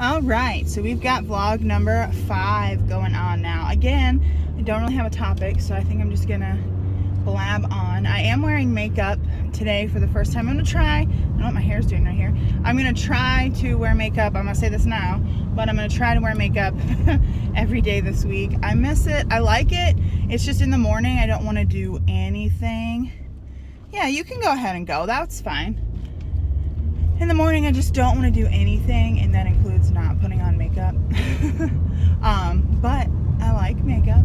All right, so we've got vlog number 5 going on now. Again, I don't really have a topic, so I think I'm just gonna blab on. I am wearing makeup today for the first time. I'm gonna try, I don't know what my hair's doing right here. I'm gonna try to wear makeup. I'm gonna say this now, but I'm gonna try to wear makeup every day this week. I miss it. I like it. It's just in the morning, I don't want to do anything. Yeah, you can go ahead and go. That's fine. In the morning, I just don't want to do anything, and that includes not putting on makeup. But I like makeup.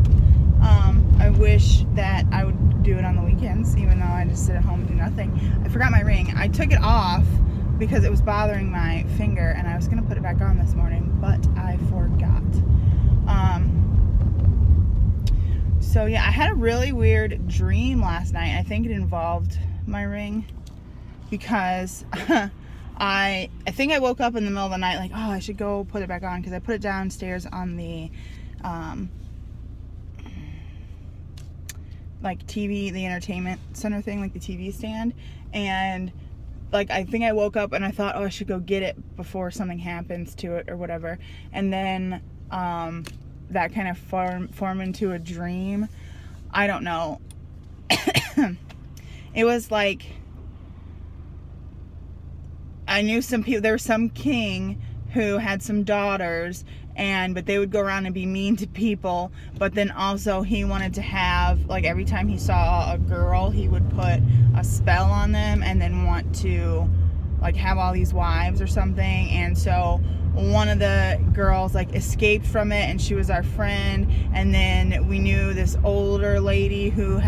I wish that I would do it on the weekends, even though I just sit at home and do nothing. I forgot my ring. I took it off because it was bothering my finger, and I was going to put it back on this morning, but I forgot. So yeah, I had a really weird dream last night. I think it involved my ring because I think I woke up in the middle of the night like, oh, I should go put it back on, because I put it downstairs on the like TV, the entertainment center thing, like the TV stand, and like I think I woke up and I thought, oh, I should go get it before something happens to it or whatever, and then that kind of formed into a dream. I don't know. It was like I knew some people, there was some king who had some daughters, but they would go around and be mean to people, but then also he wanted to have, like, every time he saw a girl, he would put a spell on them and then want to, like, have all these wives or something. And so one of the girls, like, escaped from it, and she was our friend, and then we knew this older lady who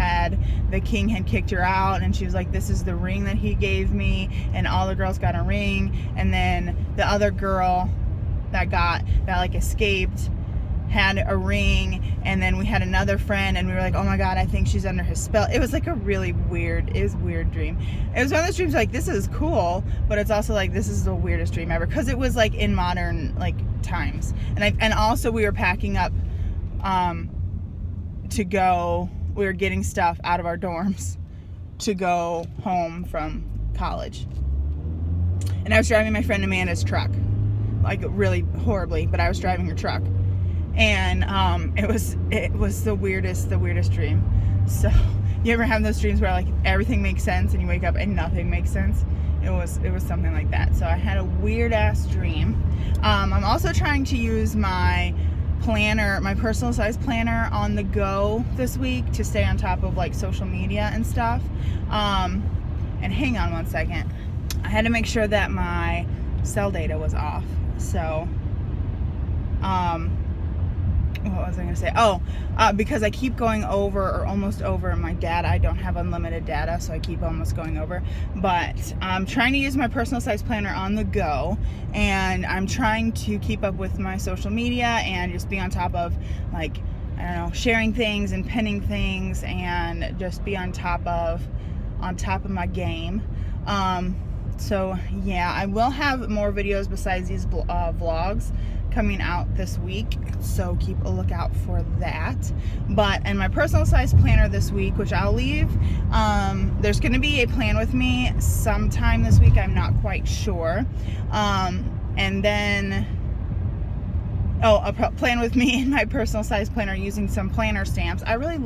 the king had kicked her out, and she was like, this is the ring that he gave me, and all the girls got a ring. And then the other girl that like escaped had a ring, and then we had another friend, and we were like, oh my god, I think she's under his spell. It was like a really weird dream. It was one of those dreams like, this is cool, but it's also like, this is the weirdest dream ever, because it was like in modern like times, and also we were packing up to go. We were getting stuff out of our dorms to go home from college, and I was driving my friend Amanda's truck, like really horribly, but I was driving her truck. And it was the weirdest dream. So you ever have those dreams where like everything makes sense and you wake up and nothing makes sense? It was something like that. So I had a weird ass dream. I'm also trying to use my planner, my personal size planner, on the go this week to stay on top of like social media and stuff. And hang on one second. I had to make sure that my cell data was off. So what was I going to say? Because I keep going over or almost over my data. I don't have unlimited data, so I keep almost going over. But I'm trying to use my personal size planner on the go, and I'm trying to keep up with my social media and just be on top of, like, I don't know, sharing things and pinning things, and just be on top of my game. So yeah, I will have more videos besides these vlogs coming out this week, so keep a lookout for that. But in my personal size planner this week, which I'll leave, there's going to be a plan with me sometime this week, I'm not quite sure, and then a plan with me in my personal size planner using some planner stamps. I really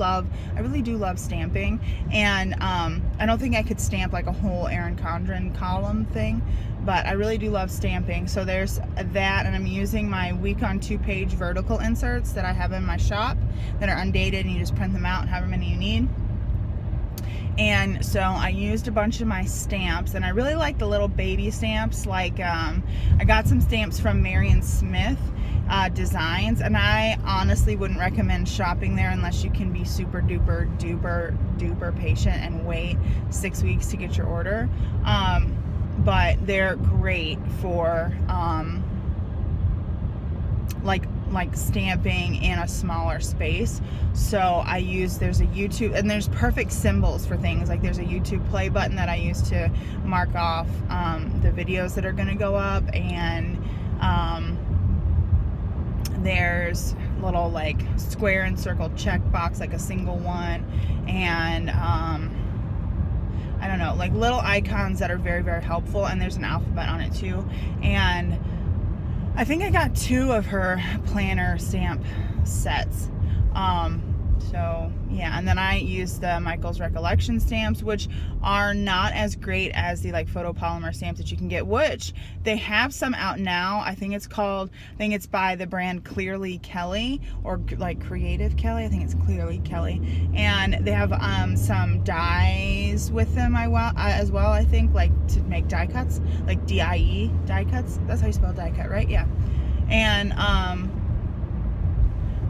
do love stamping, and I don't think I could stamp like a whole Erin Condren column thing, but I really do love stamping. So there's that, and I'm using my week on 2-page vertical inserts that I have in my shop that are undated, and you just print them out however many you need. And so I used a bunch of my stamps, and I really like the little baby stamps. Like I got some stamps from Marion Smith Designs, and I honestly wouldn't recommend shopping there unless you can be super duper patient and wait 6 weeks to get your order. But they're great for like stamping in a smaller space. So there's a YouTube, and there's perfect symbols for things. Like there's a YouTube play button that I use to mark off the videos that are going to go up, and there's little like square and circle check box, like a single one, and I don't know, like little icons that are very, very helpful, and there's an alphabet on it too. And I think I got 2 of her planner stamp sets. So yeah, and then I use the Michael's Recollection stamps, which are not as great as the like photopolymer stamps that you can get, which they have some out now. I think it's by the brand Clearly Kelly, or like Creative Kelly. I think it's Clearly Kelly, and they have some dies with them as well. I think, like, to make die cuts, like DIE die cuts. That's how you spell die cut, right? Yeah. And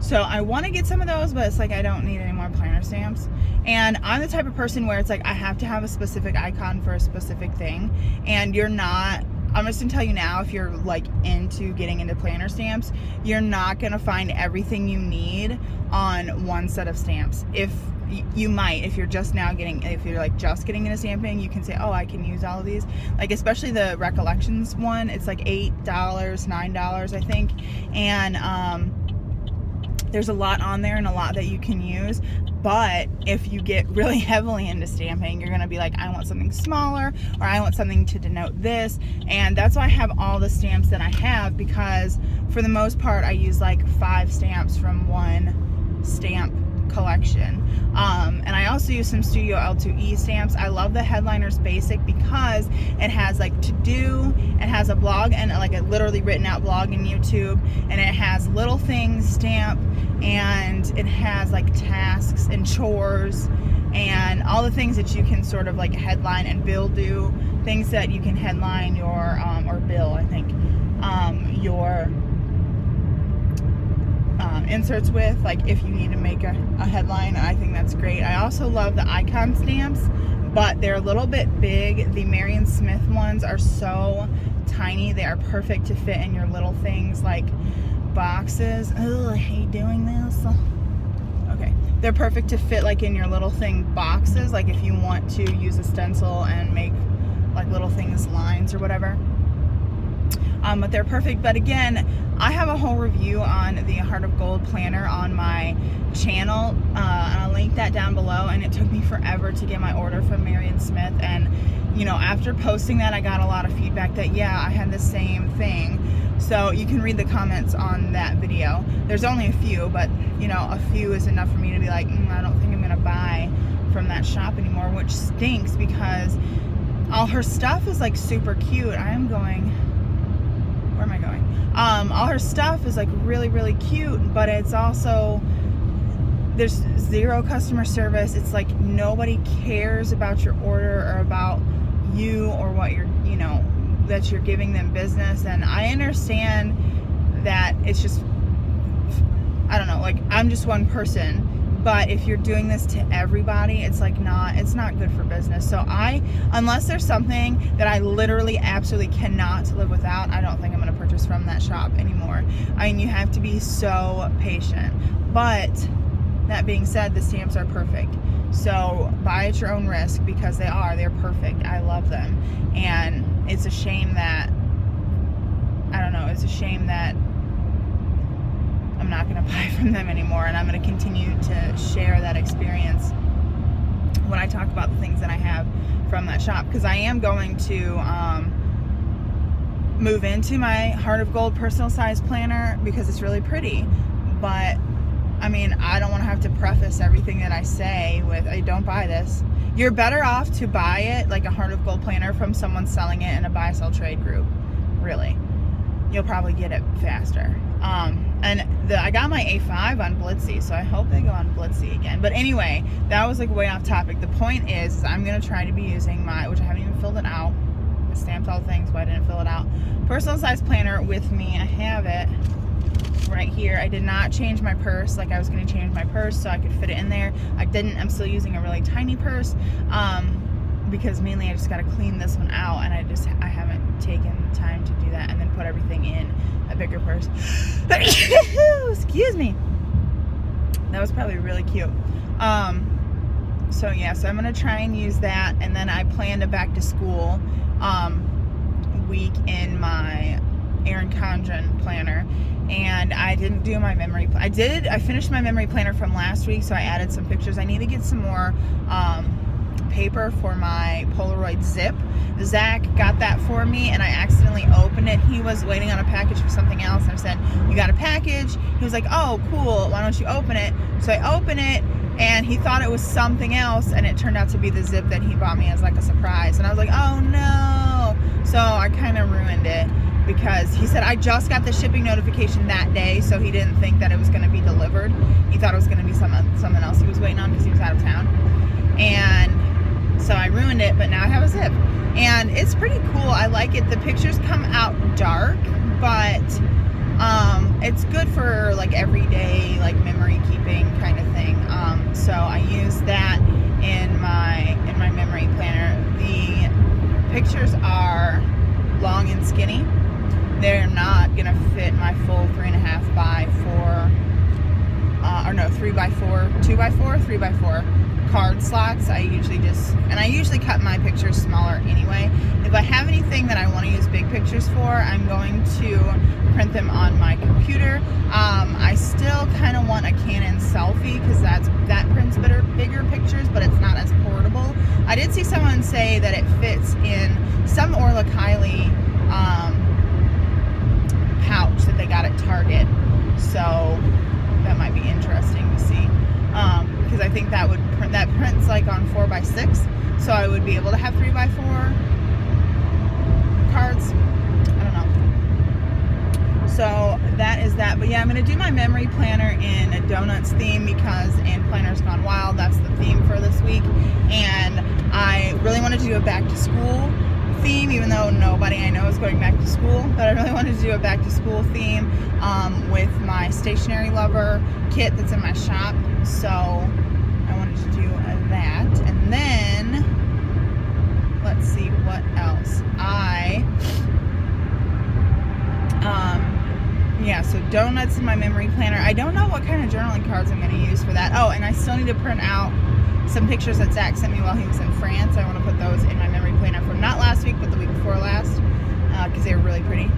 so I want to get some of those, but it's like I don't need any more planner stamps. And I'm the type of person where it's like I have to have a specific icon for a specific thing. And you're not, I'm just going to tell you now, if you're like into getting into planner stamps, you're not going to find everything you need on one set of stamps. If you might, if you're just getting into stamping, you can say, oh, I can use all of these. Like, especially the Recollections one, it's like $8, $9, I think. And, there's a lot on there and a lot that you can use, but if you get really heavily into stamping, you're gonna be like, I want something smaller, or I want something to denote this. And that's why I have all the stamps that I have, because for the most part I use like 5 stamps from one stamp collection. And I also use some Studio L2E stamps. I love the Headliners Basic because it has like to do, it has a blog and like a literally written out blog in YouTube, and it has little things stamp, and it has like tasks and chores and all the things that you can sort of like headline and bill do, things that you can headline your or bill, I think, your inserts with, like if you need to make a headline. I think that's great. I also love the icon stamps, but they're a little bit big. The Marion Smith ones are so tiny. They are perfect to fit in your little things like boxes. Oh, I hate doing this. Okay, they're perfect to fit like in your little thing boxes, like if you want to use a stencil and make like little things, lines or whatever. But they're perfect. But again, I have a whole review on the Heart of Gold planner on my channel, and I'll link that down below. And it took me forever to get my order from Marion Smith, and you know, after posting that, I got a lot of feedback that yeah, I had the same thing. So you can read the comments on that video. There's only a few, but you know, a few is enough for me to be like, I don't think I'm gonna buy from that shop anymore, which stinks because all her stuff is like super cute. I am going, where am I going? All her stuff is like really, really cute, but it's also, there's zero customer service. It's like nobody cares about your order or about you or what you're, you know, that you're giving them business. And I understand that it's just, I don't know, like I'm just one person, but if you're doing this to everybody, it's like it's not good for business. So unless there's something that I literally absolutely cannot live without, I don't think I'm going to purchase from that shop anymore. I mean, you have to be so patient. But that being said, the stamps are perfect. So buy at your own risk, because they're perfect. I love them. And it's a shame that, it's a shame that I'm not going to buy from them anymore, and I'm going to continue to share that experience when I talk about the things that I have from that shop, because I am going to move into my Heart of Gold personal size planner because it's really pretty. But I mean, I don't want to have to preface everything that I say with, hey, don't buy this. You're better off to buy it, like a Heart of Gold planner, from someone selling it in a buy-sell trade group. Really. You'll probably get it faster. And I got my A5 on Blitsy, so I hope they go on Blitsy again. But anyway, that was like way off topic. The point is I'm going to try to be using which I haven't even filled it out. I stamped all the things, but I didn't fill it out. Personal size planner with me. I have it right here. I did not change my purse. Like I was going to change my purse so I could fit it in there. I didn't. I'm still using a really tiny purse, because mainly I just got to clean this one out, and I haven't taken time to do that and then put everything in a bigger purse. Excuse me. That was probably really cute. So yeah, so I'm gonna try and use that, and then I planned a back to school week in my Erin Condren planner, and I didn't do my memory. I finished my memory planner from last week, so I added some pictures. I need to get some more paper for my Polaroid zip. Zach got that for me, and I accidentally opened it. He was waiting on a package for something else. you got a package. He was like, oh, cool, why don't you open it? So I open it, and he thought it was something else, and it turned out to be the zip that he bought me as like a surprise. And I was like, oh no. So I kind of ruined it, because he said I just got the shipping notification that day, so he didn't think that it was going to be delivered. He thought it was going to be someone else he was waiting on because he was out of town. And so I ruined it, but now I have a zip. And it's pretty cool. I like it. The pictures come out dark, but it's good for like everyday, like memory keeping kind of thing. So I use that in my memory planner. The pictures are long and skinny. They're not gonna fit my full 3.5 by 4, 3x4, 2x4, 3x4 card slots. I usually cut my pictures smaller anyway. If I have anything that I want to use big pictures for, I'm going to print them on my computer. I still kind of want a Canon selfie, because that prints bigger pictures, but it's not as portable. I did see someone say that it fits in some Orla Kylie pouch that they got at Target, so that might be interesting to see, because I think that prints like on 4x6, so I would be able to have 3x4 cards. I don't know. So that is that. But yeah, I'm going to do my memory planner in a donuts theme, because in Planners Gone Wild, that's the theme for this week. And I really wanted to do a back to school theme, even though nobody I know is going back to school, but I really wanted to do a back to school theme with my stationery lover kit that's in my shop. So I wanted to do that. And then let's see what else. So donuts in my memory planner. I don't know what kind of journaling cards I'm going to use for that. Oh, and I still need to print out some pictures that Zach sent me while he was in France. I want to put those in my memory planner from not last week, but the week before last, because they were really pretty.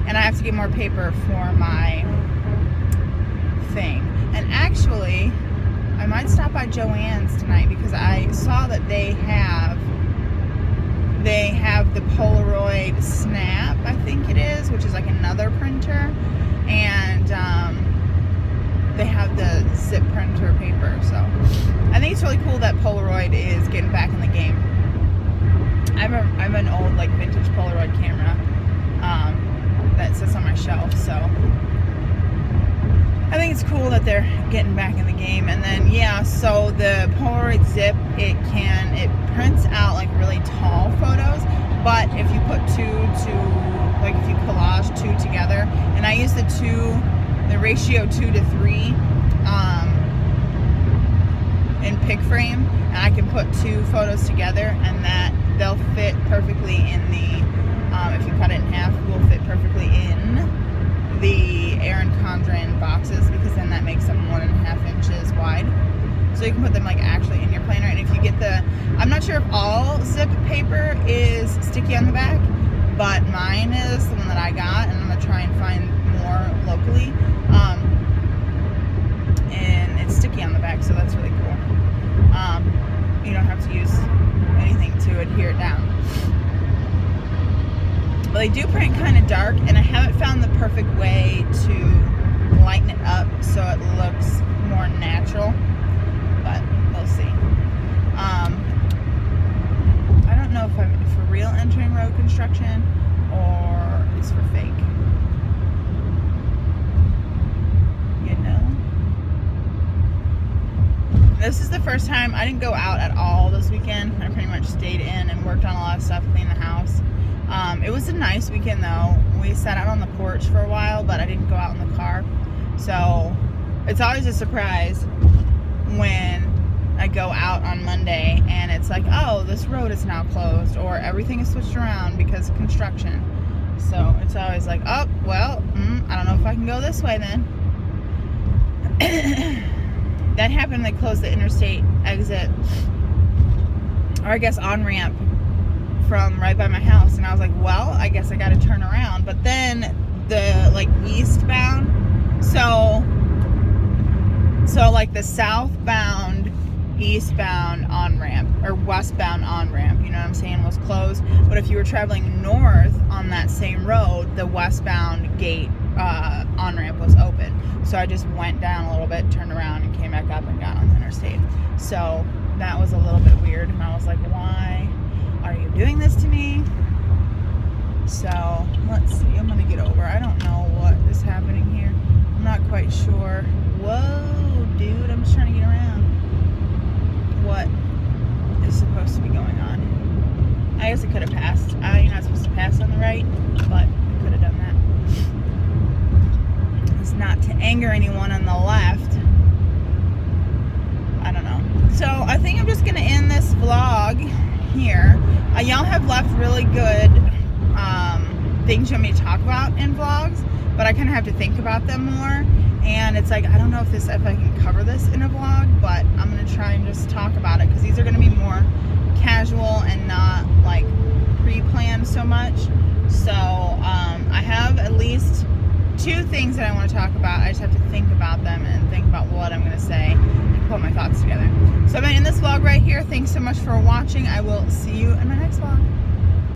And I have to get more paper for my thing. And actually, I might stop by Joann's tonight, because I saw that they have the Polaroid Snap, I think it is, which is like another printer, and they have the zip printer paper. So I think it's really cool that Polaroid is getting back in the game. I have an old like vintage Polaroid camera that sits on my shelf, so I think it's cool that they're getting back in the game. And then yeah, so the Polaroid zip, it prints out like really tall photos, but if you put if you collage two together, and I use the ratio 2:3 in pic frame, and I can put two photos together, and that they'll fit perfectly in the if you cut it in half, will fit perfectly in the Erin Condren boxes, because then that makes them 1.5 inches wide. So you can put them like actually in your planner. And if you get I'm not sure if all zip paper is sticky on the back, but mine is the one that I got, and I'm gonna try and find more locally. And it's sticky on the back, so that's really cool. You don't have to use anything to adhere it down. But they do print kind of dark, and I haven't found the perfect way to lighten it up so it looks more natural, but we'll see. I don't know if I'm for real entering road construction or it's for fake. You know? This is the first time I didn't go out at all this weekend. I pretty much stayed in and worked on a lot of stuff, cleaned the house. It was a nice weekend though. We sat out on the porch for a while, but I didn't go out in the car. So it's always a surprise when I go out on Monday and it's like, oh, this road is now closed, or everything is switched around because of construction. So it's always like, oh, well, I don't know if I can go this way then. That happened. They closed the interstate exit, or I guess on-ramp, from right by my house, and I was like, well, I guess I gotta turn around. But then the like eastbound, so like the southbound eastbound on-ramp, or westbound on-ramp, you know what I'm saying, was closed. But if you were traveling north on that same road, the westbound gate on-ramp was open. So I just went down a little bit, turned around, and came back up and got on the interstate. So that was a little bit weird, and I was like, why are you doing this to me? So let's see, I'm gonna get over. I don't know what is happening here. I'm not quite sure. Whoa, dude, I'm just trying to get around. What is supposed to be going on? I guess I could have passed. You're not supposed to pass on the right, but I could have done that. It's not to anger anyone on the left. I don't know. So I think I'm just gonna end this vlog here. Y'all have left really good things you want me to talk about in vlogs, but I kind of have to think about them more. And it's like, I don't know if I can cover this in a vlog, but I'm gonna try and just talk about it, because these are gonna be more casual and not like pre-planned so much. So I have at least 2 things that I want to talk about. I just have to think about them and think about what I'm gonna say and put my thoughts together. So I'm gonna end this vlog right here. Thanks so much for watching. I will see you in my next vlog.